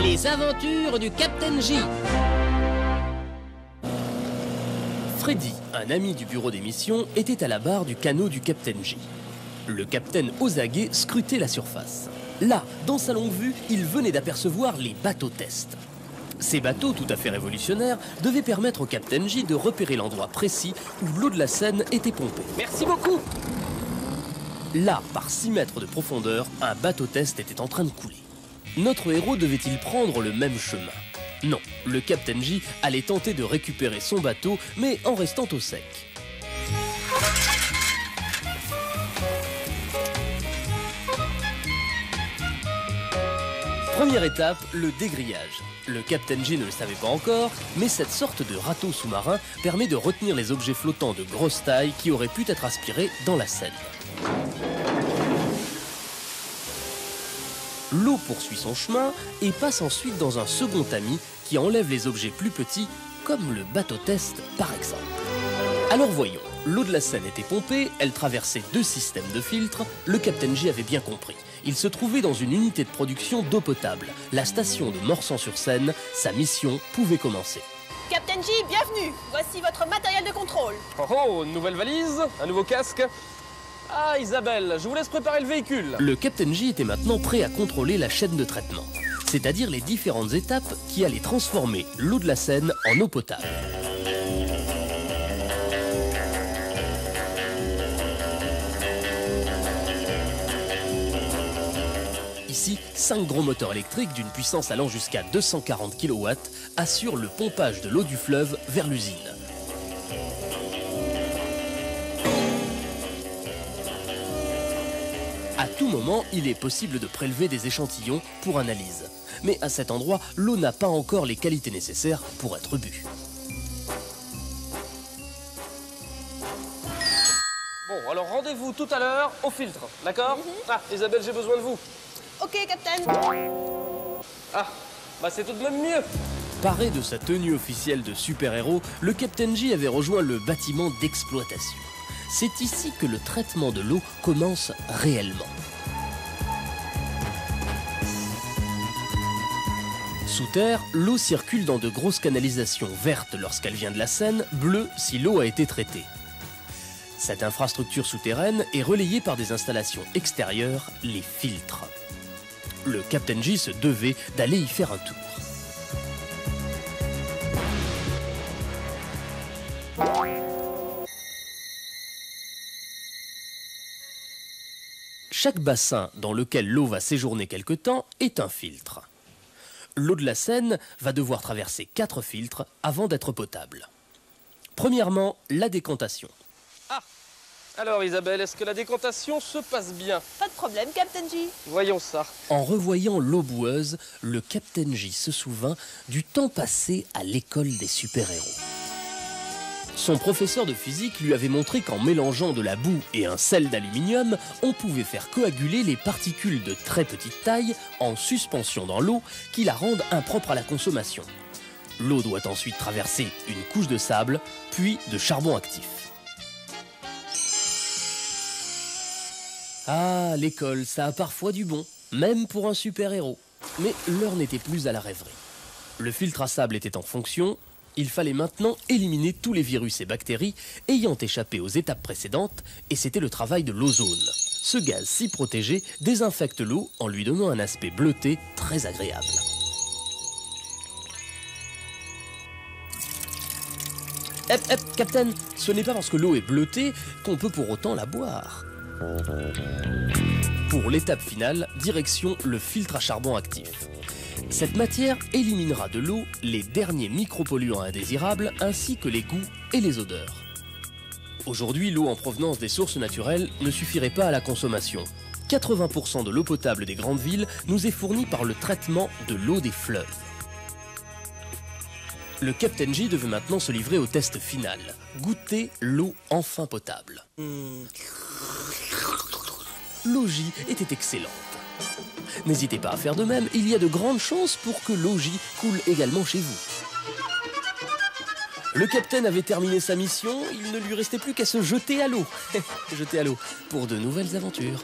Les aventures du Captain J. Freddy, un ami du bureau d'émission, était à la barre du canot du Captain J. Le capitaine aux aguets scrutait la surface. Là, dans sa longue vue, il venait d'apercevoir les bateaux-tests. Ces bateaux, tout à fait révolutionnaires, devaient permettre au Captain J de repérer l'endroit précis où l'eau de la Seine était pompée. Merci beaucoup! Là, par 6 mètres de profondeur, un bateau-test était en train de couler. Notre héros devait-il prendre le même chemin? Non, le Captain J allait tenter de récupérer son bateau, mais en restant au sec. Première étape, le dégrillage. Le Captain J ne le savait pas encore, mais cette sorte de râteau sous-marin permet de retenir les objets flottants de grosse taille qui auraient pu être aspirés dans la Seine. L'eau poursuit son chemin et passe ensuite dans un second tamis qui enlève les objets plus petits, comme le bateau-test par exemple. Alors voyons, l'eau de la Seine était pompée, elle traversait 2 systèmes de filtres, le Captain J avait bien compris. Il se trouvait dans une unité de production d'eau potable, la station de Morsan-sur-Seine, sa mission pouvait commencer. Captain J, bienvenue. Voici votre matériel de contrôle. Oh, une nouvelle valise, un nouveau casque. Ah, Isabelle, je vous laisse préparer le véhicule. Le Captain J était maintenant prêt à contrôler la chaîne de traitement, c'est-à-dire les différentes étapes qui allaient transformer l'eau de la Seine en eau potable. Ici, 5 gros moteurs électriques d'une puissance allant jusqu'à 240 kW assurent le pompage de l'eau du fleuve vers l'usine. À tout moment, il est possible de prélever des échantillons pour analyse. Mais à cet endroit, l'eau n'a pas encore les qualités nécessaires pour être bue. Bon, alors rendez-vous tout à l'heure au filtre, d'accord? Ah, Isabelle, j'ai besoin de vous. Ok, Captain. Ah, bah c'est tout de même mieux. Paré de sa tenue officielle de super-héros, le Captain J avait rejoint le bâtiment d'exploitation. C'est ici que le traitement de l'eau commence réellement. Sous terre, l'eau circule dans de grosses canalisations vertes lorsqu'elle vient de la Seine, bleues si l'eau a été traitée. Cette infrastructure souterraine est relayée par des installations extérieures, les filtres. Le Captain J se devait d'aller y faire un tour. Chaque bassin dans lequel l'eau va séjourner quelque temps est un filtre. L'eau de la Seine va devoir traverser 4 filtres avant d'être potable. Premièrement, la décantation. Ah, alors Isabelle, est-ce que la décantation se passe bien? Pas de problème, Captain J. Voyons ça. En revoyant l'eau boueuse, le Captain J se souvint du temps passé à l'école des super-héros. Son professeur de physique lui avait montré qu'en mélangeant de la boue et un sel d'aluminium, on pouvait faire coaguler les particules de très petite taille en suspension dans l'eau qui la rendent impropre à la consommation. L'eau doit ensuite traverser une couche de sable, puis de charbon actif. Ah, l'école, ça a parfois du bon, même pour un super-héros. Mais l'heure n'était plus à la rêverie. Le filtre à sable était en fonction. Il fallait maintenant éliminer tous les virus et bactéries ayant échappé aux étapes précédentes, et c'était le travail de l'ozone. Ce gaz si protégé désinfecte l'eau en lui donnant un aspect bleuté très agréable. Hep, hep, Captain, ce n'est pas parce que l'eau est bleutée qu'on peut pour autant la boire. Pour l'étape finale, direction le filtre à charbon actif. Cette matière éliminera de l'eau les derniers micropolluants indésirables ainsi que les goûts et les odeurs. Aujourd'hui, l'eau en provenance des sources naturelles ne suffirait pas à la consommation. 80% de l'eau potable des grandes villes nous est fournie par le traitement de l'eau des fleuves. Le Captain J devait maintenant se livrer au test final, goûter l'eau enfin potable. L'eau J était excellente. N'hésitez pas à faire de même, il y a de grandes chances pour que l'eau J coule également chez vous. Le capitaine avait terminé sa mission, il ne lui restait plus qu'à se jeter à l'eau. Jeter à l'eau pour de nouvelles aventures.